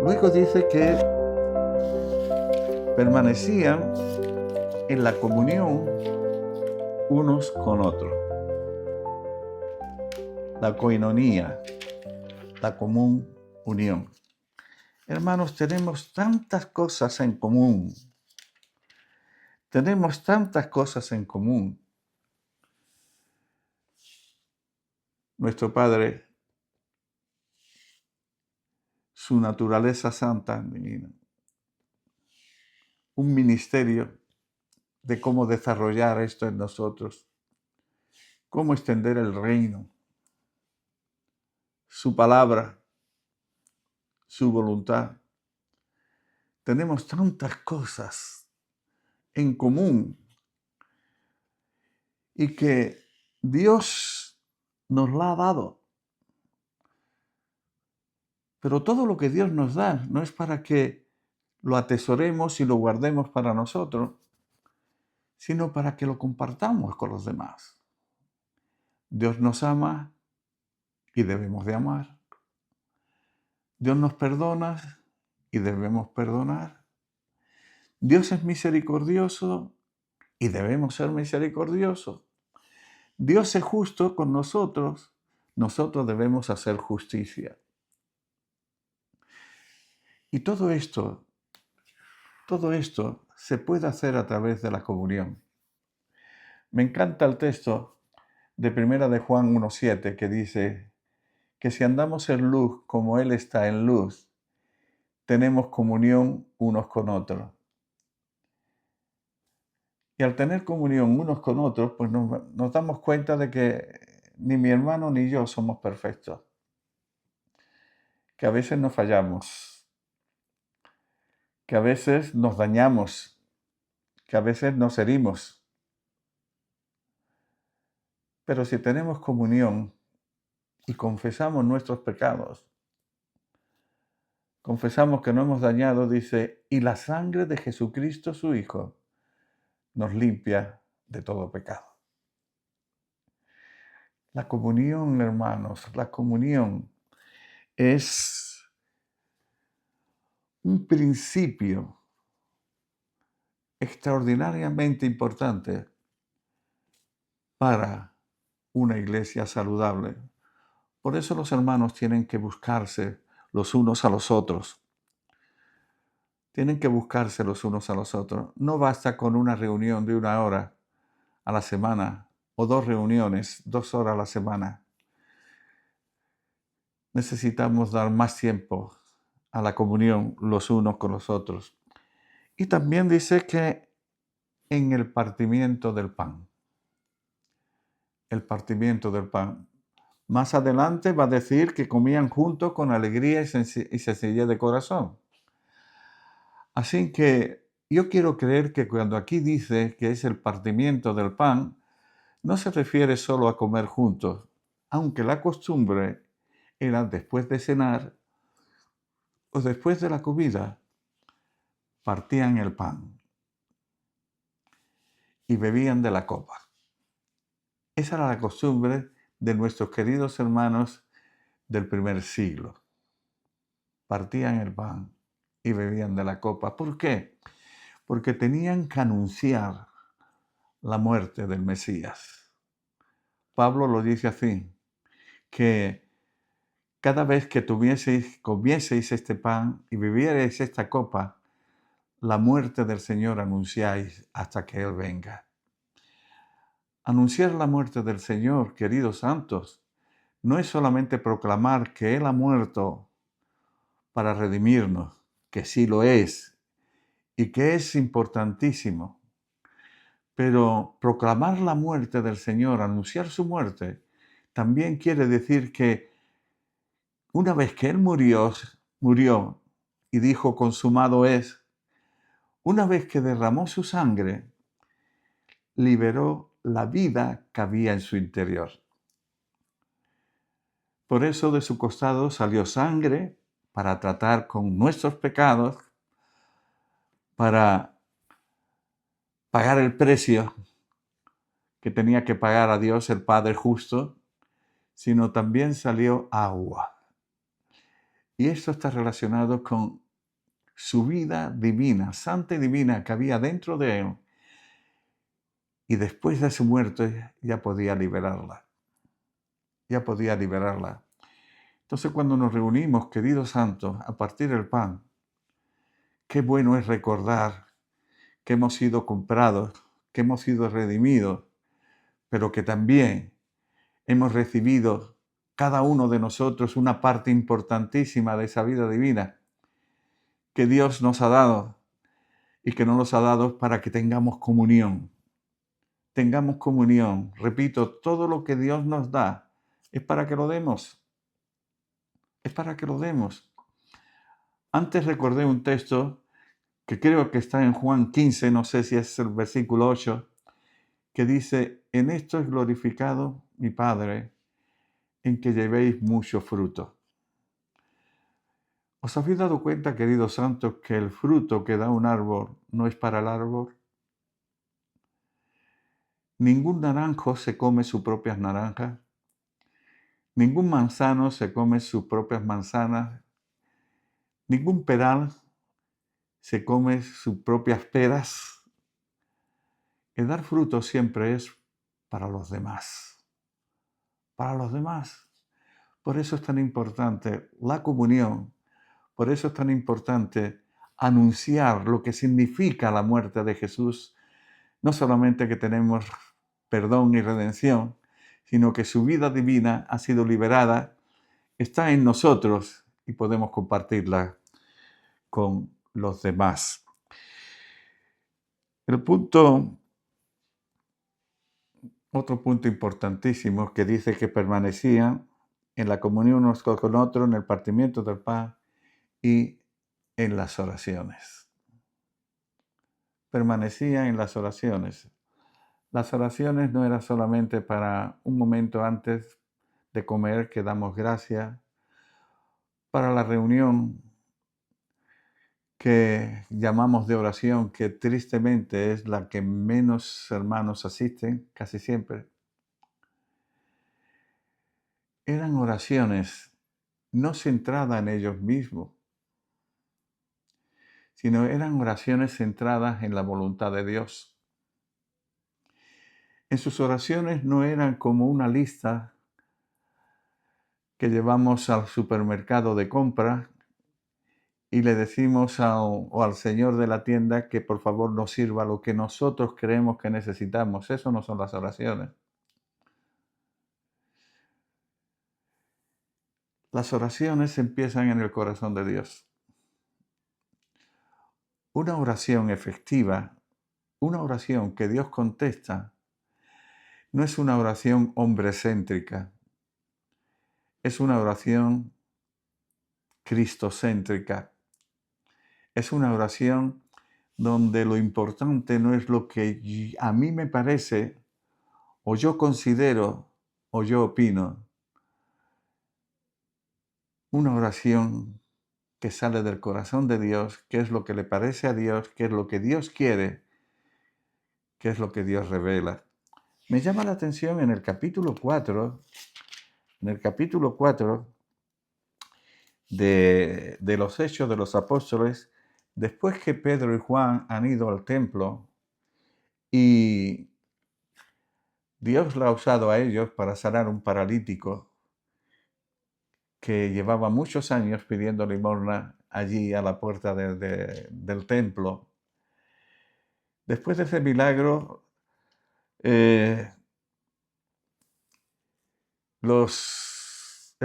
Luego dice que permanecían en la comunión unos con otros. La koinonía, la común unión. Hermanos, tenemos tantas cosas en común. Tenemos tantas cosas en común. Nuestro Padre, su naturaleza santa, un ministerio de cómo desarrollar esto en nosotros, cómo extender el reino, su palabra, su voluntad. Tenemos tantas cosas en común y que Dios nos la ha dado. Pero todo lo que Dios nos da no es para que lo atesoremos y lo guardemos para nosotros, sino para que lo compartamos con los demás. Dios nos ama y debemos de amar. Dios nos perdona y debemos perdonar. Dios es misericordioso y debemos ser misericordiosos. Dios es justo con nosotros debemos hacer justicia. Y todo esto se puede hacer a través de la comunión. Me encanta el texto de 1 de Juan 1:7 que dice que si andamos en luz como Él está en luz, tenemos comunión unos con otros. Y al tener comunión unos con otros, pues nos damos cuenta de que ni mi hermano ni yo somos perfectos, que a veces nos fallamos, que a veces nos dañamos, que a veces nos herimos. Pero si tenemos comunión y confesamos nuestros pecados, confesamos que no hemos dañado, dice, y la sangre de Jesucristo su Hijo nos limpia de todo pecado. La comunión, hermanos, la comunión es un principio extraordinariamente importante para una iglesia saludable. Por eso los hermanos tienen que buscarse los unos a los otros. Tienen que buscarse los unos a los otros. No basta con una reunión de 1 hora a la semana o 2 reuniones, 2 horas a la semana. Necesitamos dar más tiempo a la comunión los unos con los otros. Y también dice que en el partimiento del pan. El partimiento del pan. Más adelante va a decir que comían juntos con alegría y sencillez de corazón. Así que yo quiero creer que cuando aquí dice que es el partimiento del pan, no se refiere solo a comer juntos, aunque la costumbre era después de cenar o después de la comida, partían el pan y bebían de la copa. Esa era la costumbre de nuestros queridos hermanos del primer siglo. Partían el pan y bebían de la copa. ¿Por qué? Porque tenían que anunciar la muerte del Mesías. Pablo lo dice así, que cada vez que comieseis este pan y bebierais esta copa, la muerte del Señor anunciáis hasta que Él venga. Anunciar la muerte del Señor, queridos santos, no es solamente proclamar que Él ha muerto para redimirnos, que sí lo es, y que es importantísimo. Pero proclamar la muerte del Señor, anunciar su muerte, también quiere decir que una vez que Él murió y dijo consumado es, una vez que derramó su sangre, liberó la vida que había en su interior. Por eso de su costado salió sangre para tratar con nuestros pecados, para pagar el precio que tenía que pagar a Dios el Padre justo, sino también salió agua. Y esto está relacionado con su vida divina, santa y divina que había dentro de él. Y después de su muerte ya podía liberarla. Ya podía liberarla. Entonces cuando nos reunimos, queridos santos, a partir del pan, qué bueno es recordar que hemos sido comprados, que hemos sido redimidos, pero que también hemos recibido cada uno de nosotros una parte importantísima de esa vida divina que Dios nos ha dado y que nos los ha dado para que tengamos comunión. Tengamos comunión. Repito, todo lo que Dios nos da es para que lo demos. Es para que lo demos. Antes recordé un texto que creo que está en Juan 15, no sé si es el versículo 8, que dice, en esto es glorificado mi Padre, en que llevéis mucho fruto. ¿Os habéis dado cuenta, queridos santos, que el fruto que da un árbol no es para el árbol? Ningún naranjo se come sus propias naranjas, ningún manzano se come sus propias manzanas, ningún peral se come sus propias peras. El dar fruto siempre es para los demás, para los demás. Por eso es tan importante la comunión, por eso es tan importante anunciar lo que significa la muerte de Jesús. No solamente que tenemos perdón y redención, sino que su vida divina ha sido liberada, está en nosotros y podemos compartirla con los demás. Otro punto importantísimo que dice que permanecían en la comunión unos con otros, en el partimiento del pan y en las oraciones. Permanecían en las oraciones. Las oraciones no eran solamente para un momento antes de comer que damos gracias, para la reunión que llamamos de oración, que tristemente es la que menos hermanos asisten, casi siempre. Eran oraciones no centradas en ellos mismos, sino eran oraciones centradas en la voluntad de Dios. En sus oraciones no eran como una lista que llevamos al supermercado de compra y le decimos al señor de la tienda que por favor nos sirva lo que nosotros creemos que necesitamos. Eso no son las oraciones. Las oraciones empiezan en el corazón de Dios. Una oración efectiva, una oración que Dios contesta, no es una oración hombrecéntrica, es una oración cristocéntrica. Es una oración donde lo importante no es lo que a mí me parece, o yo considero, o yo opino. Una oración que sale del corazón de Dios, qué es lo que le parece a Dios, qué es lo que Dios quiere, qué es lo que Dios revela. Me llama la atención en el capítulo 4 de los Hechos de los Apóstoles, después que Pedro y Juan han ido al templo y Dios lo ha usado a ellos para sanar un paralítico que llevaba muchos años pidiendo limosna allí a la puerta del templo. Después de ese milagro, el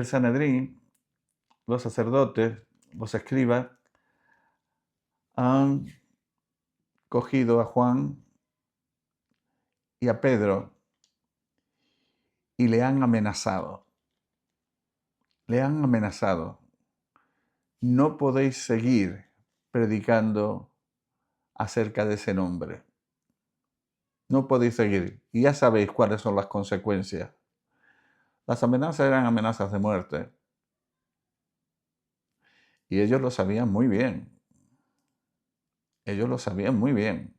Sanedrín, los sacerdotes, los escribas, han cogido a Juan y a Pedro y le han amenazado. Le han amenazado. No podéis seguir predicando acerca de ese nombre. No podéis seguir. Y ya sabéis cuáles son las consecuencias. Las amenazas eran amenazas de muerte. Y ellos lo sabían muy bien. Ellos lo sabían muy bien.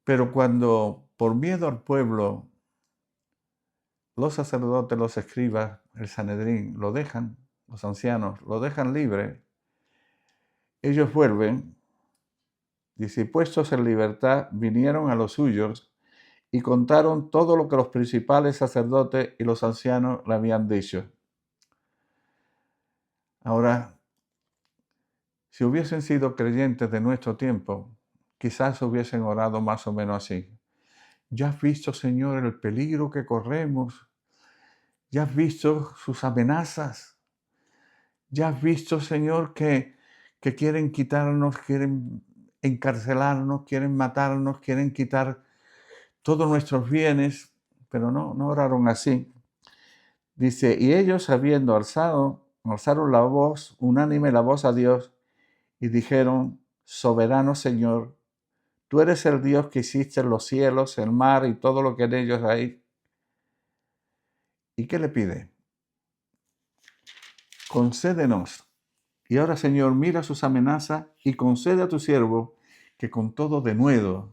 Pero cuando, por miedo al pueblo, los sacerdotes, los escribas, el Sanedrín, lo dejan, los ancianos, lo dejan libre. Ellos vuelven, dice, y puestos en libertad, vinieron a los suyos y contaron todo lo que los principales sacerdotes y los ancianos le habían dicho. Ahora, si hubiesen sido creyentes de nuestro tiempo, quizás hubiesen orado más o menos así. ¿Ya has visto, Señor, el peligro que corremos? ¿Ya has visto sus amenazas? ¿Ya has visto, Señor, que quieren quitarnos, quieren encarcelarnos, quieren matarnos, quieren quitar todos nuestros bienes? Pero no oraron así. Dice, y ellos habiendo alzaron la voz, unánime la voz a Dios, y dijeron, soberano Señor, tú eres el Dios que hiciste los cielos, el mar y todo lo que en ellos hay. ¿Y qué le pide? Concédenos. Y ahora, Señor, mira sus amenazas y concede a tu siervo que con todo denuedo,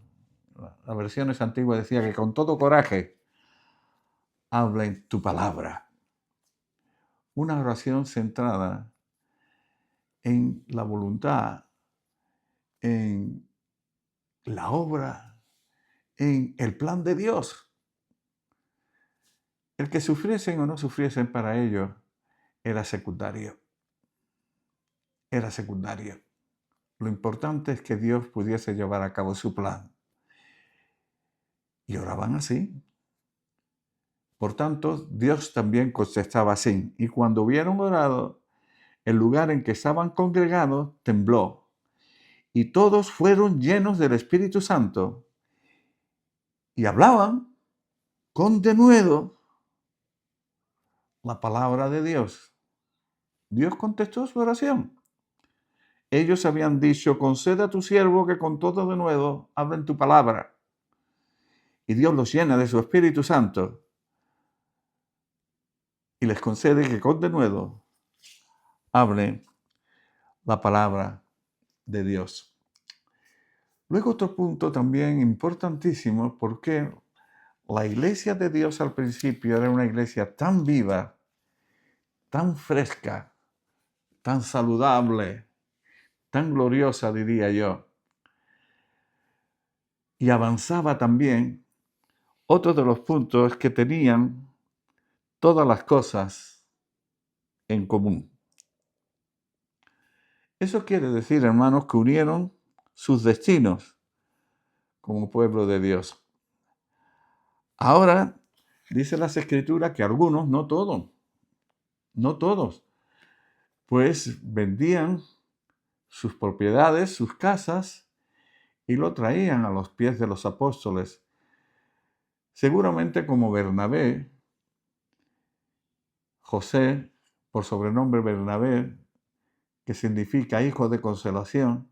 las versiones antiguas decía que con todo coraje, hablen tu palabra. Una oración centrada en la voluntad, en la obra, en el plan de Dios. El que sufriesen o no sufriesen para ellos era secundario. Era secundario. Lo importante es que Dios pudiese llevar a cabo su plan. Y oraban así. Por tanto, Dios también contestaba así. Y cuando hubieron orado, el lugar en que estaban congregados tembló. Y todos fueron llenos del Espíritu Santo. Y hablaban con denuedo la palabra de Dios. Dios contestó su oración. Ellos habían dicho, concede a tu siervo que con todo denuedo hablen tu palabra. Y Dios los llena de su Espíritu Santo y les concede que con denuedo hablen la palabra de Dios. Luego otro punto también importantísimo, porque la iglesia de Dios al principio era una iglesia tan viva, tan fresca, tan saludable, tan gloriosa, diría yo. Y avanzaba también. Otro de los puntos que tenían todas las cosas en común. Eso quiere decir, hermanos, que unieron sus destinos como pueblo de Dios. Ahora, dice las Escrituras que algunos, no todos, pues vendían sus propiedades, sus casas, y lo traían a los pies de los apóstoles. Seguramente como Bernabé, José, por sobrenombre Bernabé, que significa hijo de consolación,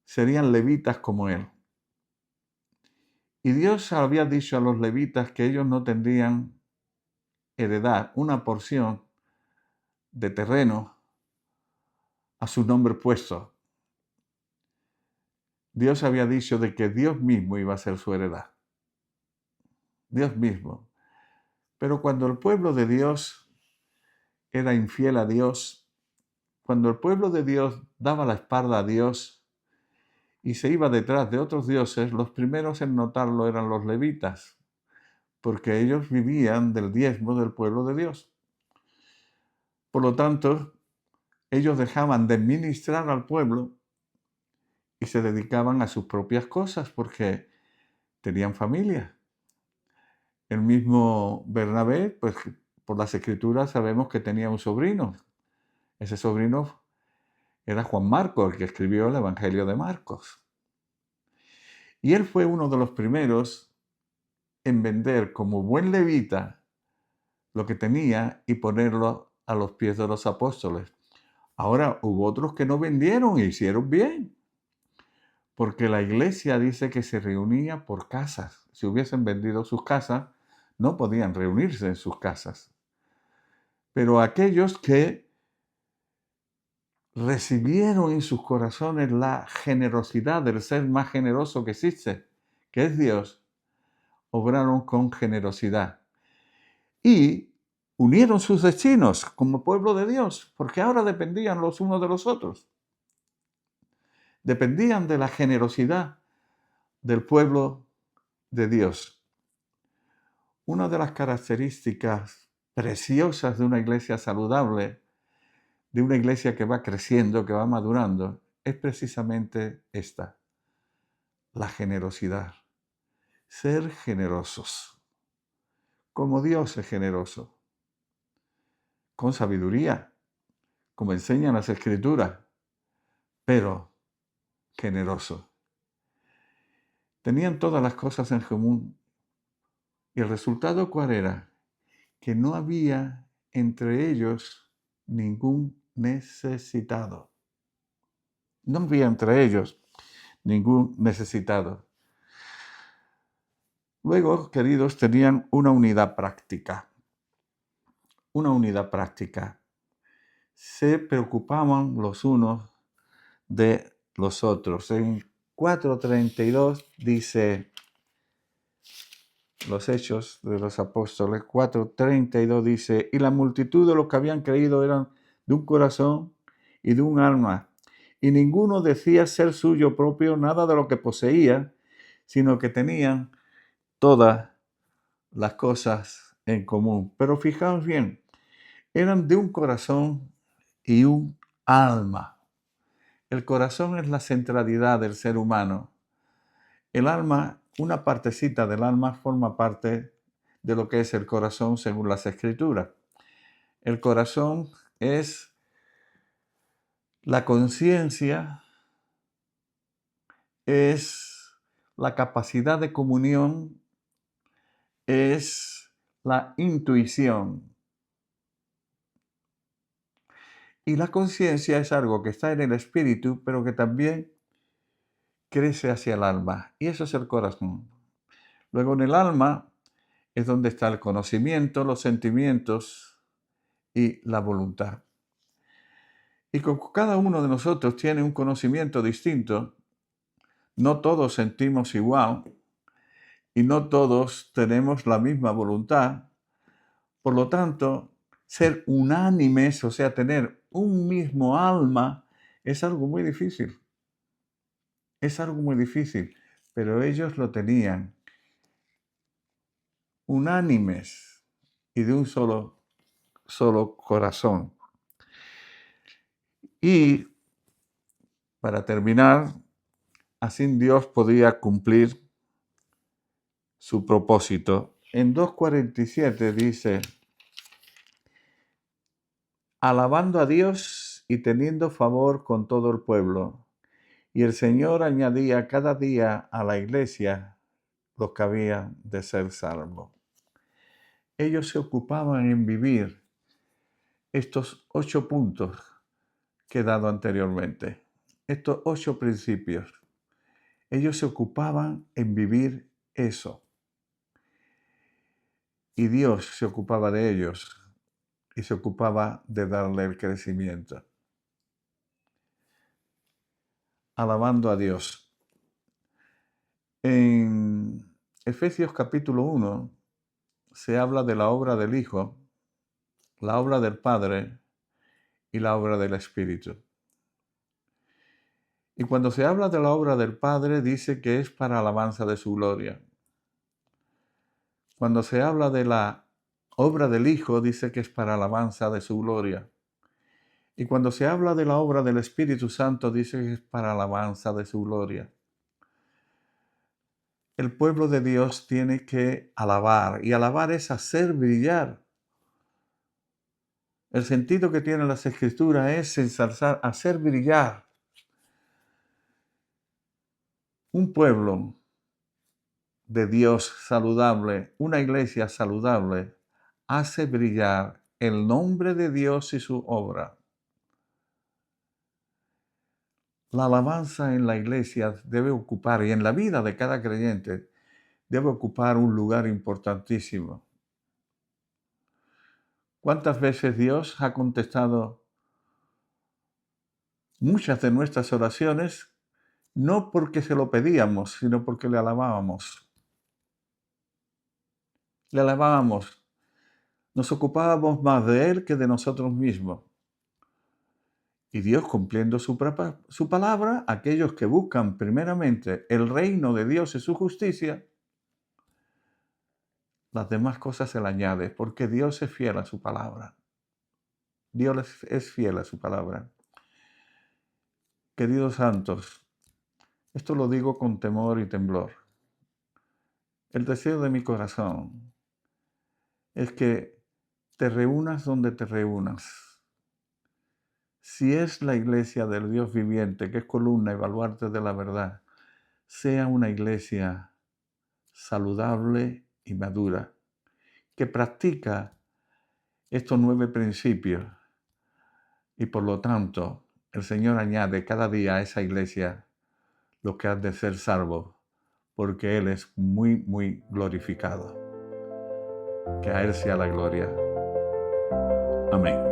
serían levitas como él. Y Dios había dicho a los levitas que ellos no tendrían heredad, una porción de terreno a su nombre puesto. Dios había dicho de que Dios mismo iba a ser su heredad. Dios mismo. Pero cuando el pueblo de Dios era infiel a Dios, cuando el pueblo de Dios daba la espalda a Dios y se iba detrás de otros dioses, los primeros en notarlo eran los levitas, porque ellos vivían del diezmo del pueblo de Dios. Por lo tanto, ellos dejaban de ministrar al pueblo y se dedicaban a sus propias cosas porque tenían familia. El mismo Bernabé, pues por las Escrituras sabemos que tenía un sobrino. Ese sobrino era Juan Marcos, el que escribió el Evangelio de Marcos. Y él fue uno de los primeros en vender como buen levita lo que tenía y ponerlo a los pies de los apóstoles. Ahora, hubo otros que no vendieron e hicieron bien, porque la iglesia dice que se reunía por casas. Si hubiesen vendido sus casas, no podían reunirse en sus casas. Pero aquellos que recibieron en sus corazones la generosidad del ser más generoso que existe, que es Dios, obraron con generosidad. y unieron sus destinos como pueblo de Dios, porque ahora dependían los unos de los otros. Dependían de la generosidad del pueblo de Dios. Una de las características preciosas de una iglesia saludable, de una iglesia que va creciendo, que va madurando, es precisamente esta, la generosidad. Ser generosos, como Dios es generoso, con sabiduría, como enseñan las Escrituras, pero generoso. Tenían todas las cosas en común. ¿Y el resultado cuál era? Que no había entre ellos ningún necesitado. No había entre ellos ningún necesitado. Luego, queridos, tenían una unidad práctica. Una unidad práctica. Se preocupaban los unos de los otros. En 4:32 dice, los Hechos de los Apóstoles, 4:32 dice, y la multitud de los que habían creído eran de un corazón y de un alma, y ninguno decía ser suyo propio nada de lo que poseía, sino que tenían todas las cosas en común. Pero fijaos bien, eran de un corazón y un alma. El corazón es la centralidad del ser humano. El alma, una partecita del alma forma parte de lo que es el corazón según las Escrituras. El corazón es la conciencia, es la capacidad de comunión, es la intuición. Y la conciencia es algo que está en el espíritu, pero que también crece hacia el alma. Y eso es el corazón. Luego en el alma es donde está el conocimiento, los sentimientos y la voluntad. Y como cada uno de nosotros tiene un conocimiento distinto, no todos sentimos igual y no todos tenemos la misma voluntad. Por lo tanto, ser unánimes, o sea, tener un mismo alma, es algo muy difícil. Es algo muy difícil, pero ellos lo tenían. Unánimes y de un solo corazón. Y para terminar, así Dios podía cumplir su propósito. En 2:47 dice, alabando a Dios y teniendo favor con todo el pueblo. Y el Señor añadía cada día a la iglesia los que habían de ser salvos. Ellos se ocupaban en vivir estos 8 puntos que he dado anteriormente, estos 8 principios. Ellos se ocupaban en vivir eso. Y Dios se ocupaba de ellos y se ocupaba de darle el crecimiento. Alabando a Dios. En Efesios capítulo 1 se habla de la obra del Hijo, la obra del Padre y la obra del Espíritu. Y cuando se habla de la obra del Padre, dice que es para alabanza de su gloria. Cuando se habla de la obra del Hijo, dice que es para alabanza de su gloria. Y cuando se habla de la obra del Espíritu Santo, dice que es para alabanza de su gloria. El pueblo de Dios tiene que alabar, y alabar es hacer brillar. El sentido que tienen las Escrituras es ensalzar, hacer brillar. Un pueblo de Dios saludable, una iglesia saludable, hace brillar el nombre de Dios y su obra. La alabanza en la iglesia debe ocupar, y en la vida de cada creyente, debe ocupar un lugar importantísimo. ¿Cuántas veces Dios ha contestado muchas de nuestras oraciones no porque se lo pedíamos, sino porque le alabábamos? Le alabábamos. Nos ocupábamos más de Él que de nosotros mismos. Y Dios, cumpliendo su palabra, aquellos que buscan primeramente el reino de Dios y su justicia, las demás cosas se le añaden, porque Dios es fiel a su palabra. Dios es fiel a su palabra. Queridos santos, esto lo digo con temor y temblor. El deseo de mi corazón es que te reúnas donde te reúnas. Si es la iglesia del Dios viviente, que es columna y baluarte de la verdad, sea una iglesia saludable y madura, que practica estos 9 principios y por lo tanto el Señor añade cada día a esa iglesia lo que has de ser salvo, porque Él es muy, muy glorificado. Que a Él sea la gloria. Amén.